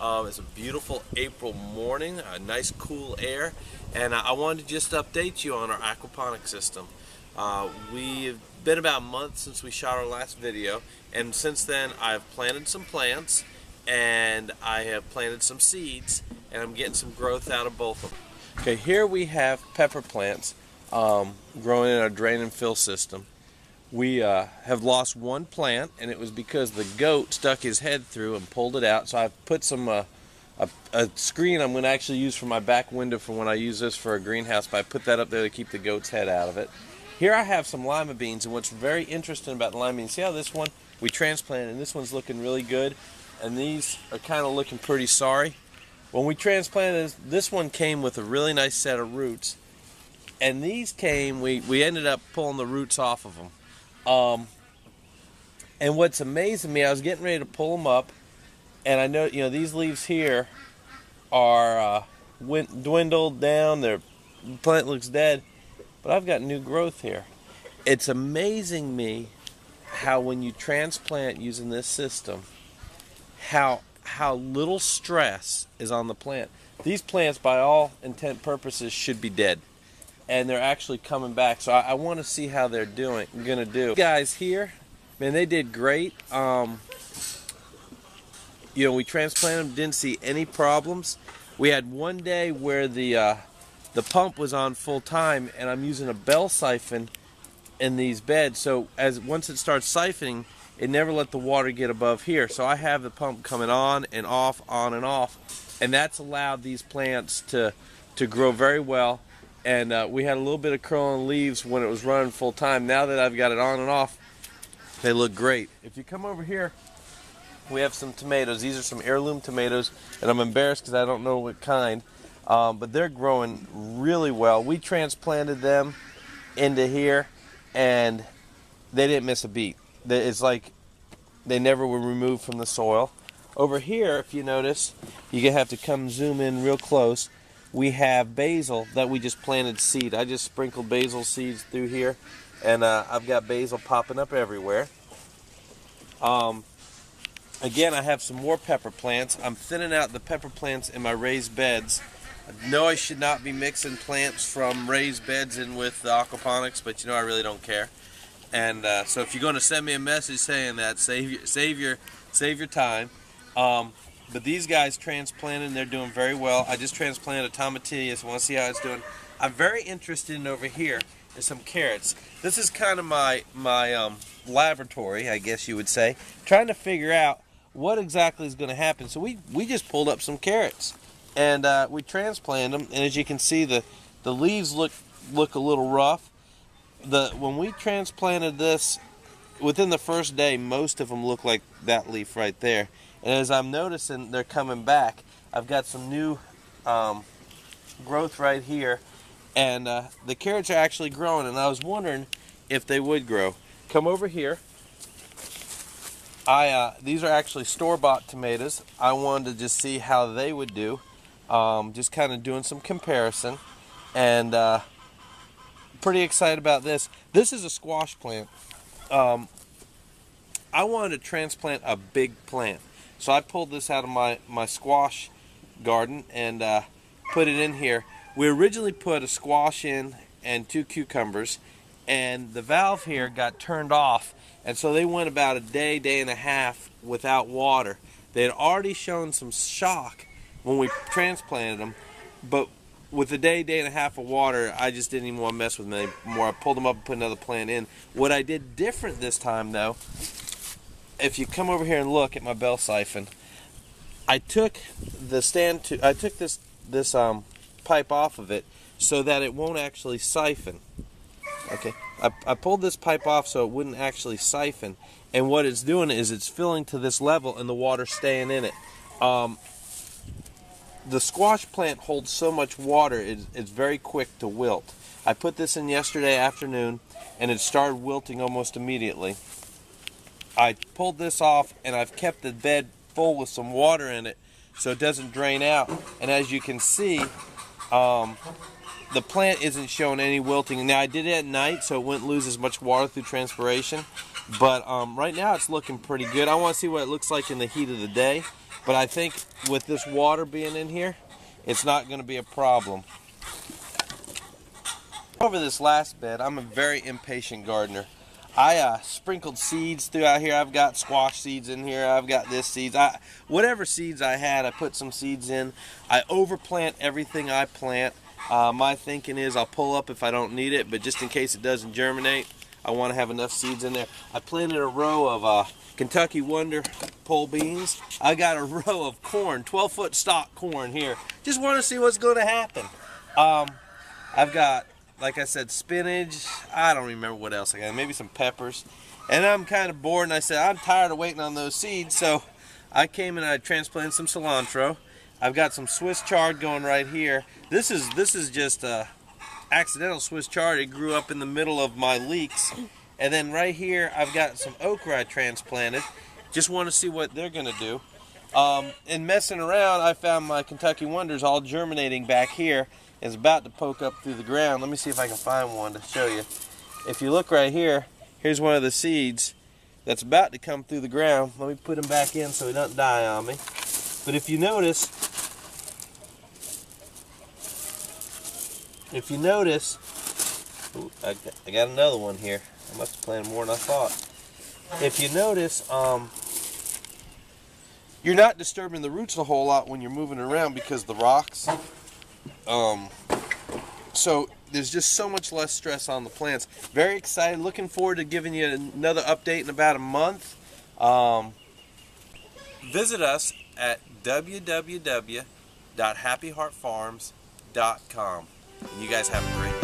It's a beautiful April morning, a nice cool air, and I wanted to just update you on our aquaponic system. We've been about a month since we shot our last video, and since then I've planted some plants and I have planted some seeds, and I'm getting some growth out of both of them. Okay, here we have pepper plants growing in our drain and fill system. We have lost one plant, and it was because the goat stuck his head through and pulled it out. So I've put some a screen I'm going to actually use for my back window for when I use this for a greenhouse, but I put that up there to keep the goat's head out of it. Here I have some lima beans, and what's very interesting about the lima beans, see how this one we transplanted, and this one's looking really good, and these are kind of looking pretty sorry. When we transplanted this one came with a really nice set of roots, and these came, we ended up pulling the roots off of them. And what's amazing me, I was getting ready to pull them up, and I know, these leaves here are dwindled down, the plant looks dead, but I've got new growth here. It's amazing me how when you transplant using this system, how little stress is on the plant. These plants, by all intent purposes, should be dead, and they're actually coming back. So I want to see how they're gonna do. Guys here, man, they did great. We transplanted them, didn't see any problems. We had one day where the pump was on full time, and I'm using a bell siphon in these beds. So once it starts siphoning, it never let the water get above here. So I have the pump coming on and off, and that's allowed these plants to grow very well. And we had a little bit of curling leaves when it was running full time. Now that I've got it on and off, they look great. If you come over here, we have some tomatoes. These are some heirloom tomatoes, and I'm embarrassed because I don't know what kind, but they're growing really well. We transplanted them into here, and they didn't miss a beat. It's like they never were removed from the soil. Over here, if you notice, you have to come zoom in real close. We have basil that we just planted seed. I just sprinkled basil seeds through here, and I've got basil popping up everywhere. Again, I have some more pepper plants. I'm thinning out the pepper plants in my raised beds. I know I should not be mixing plants from raised beds in with the aquaponics, but I really don't care. And so if you're going to send me a message saying that, save your time. But these guys transplanted, and they're doing very well. I just transplanted a tomatillo, so I want to see how it's doing. I'm very interested in over here is some carrots. This is kind of my laboratory, I guess you would say, trying to figure out what exactly is going to happen. So we just pulled up some carrots, and we transplanted them. And as you can see, the leaves look a little rough. When we transplanted this, within the first day, most of them look like that leaf right there. And as I'm noticing, they're coming back. I've got some new growth right here, and the carrots are actually growing, and I was wondering if they would grow. Come over here. These are actually store-bought tomatoes. I wanted to just see how they would do, just kind of doing some comparison, and pretty excited about this. This is a squash plant. I wanted to transplant a big plant. So I pulled this out of my squash garden and put it in here. We originally put a squash in and 2 cucumbers, and the valve here got turned off, and so they went about a day and a half without water. They had already shown some shock when we transplanted them, but with a day and a half of water, I just didn't even want to mess with them anymore. I pulled them up and put another plant in. What I did different this time, though, if you come over here and look at my bell siphon, I took this pipe off of it so that it won't actually siphon. Okay, I pulled this pipe off so it wouldn't actually siphon, and what it's doing is it's filling to this level and the water's staying in it. The squash plant holds so much water, it's very quick to wilt. I put this in yesterday afternoon, and it started wilting almost immediately. I pulled this off, and I've kept the bed full with some water in it so it doesn't drain out. And as you can see, the plant isn't showing any wilting. Now I did it at night so it wouldn't lose as much water through transpiration, but right now it's looking pretty good. I want to see what it looks like in the heat of the day. But I think with this water being in here, it's not going to be a problem. Over this last bed, I'm a very impatient gardener. I sprinkled seeds throughout here. I've got squash seeds in here. I've got this seeds. Whatever seeds I had, I put some seeds in. I overplant everything I plant. My thinking is I'll pull up if I don't need it, but just in case it doesn't germinate, I want to have enough seeds in there. I planted a row of Kentucky Wonder pole beans. I got a row of corn, 12-foot stalk corn here. Just want to see what's going to happen. I've got, like I said, spinach. I don't remember what else I got. Maybe some peppers. And I'm kind of bored, and I said, I'm tired of waiting on those seeds, so I came and I transplanted some cilantro. I've got some Swiss chard going right here. This is just accidental Swiss chard. It grew up in the middle of my leeks. And then right here, I've got some okra I transplanted. Just want to see what they're going to do. And messing around, I found my Kentucky Wonders all germinating back here. It's about to poke up through the ground. Let me see if I can find one to show you. If you look right here, here's one of the seeds that's about to come through the ground. Let me put him back in so he doesn't die on me. But if you notice, ooh, I got another one here. I must have planted more than I thought. If you notice, you're not disturbing the roots a whole lot when you're moving around because of the rocks. So there's just so much less stress on the plants. Very excited. Looking forward to giving you another update in about a month. Visit us at www.happyheartfarms.com. You guys have a great day.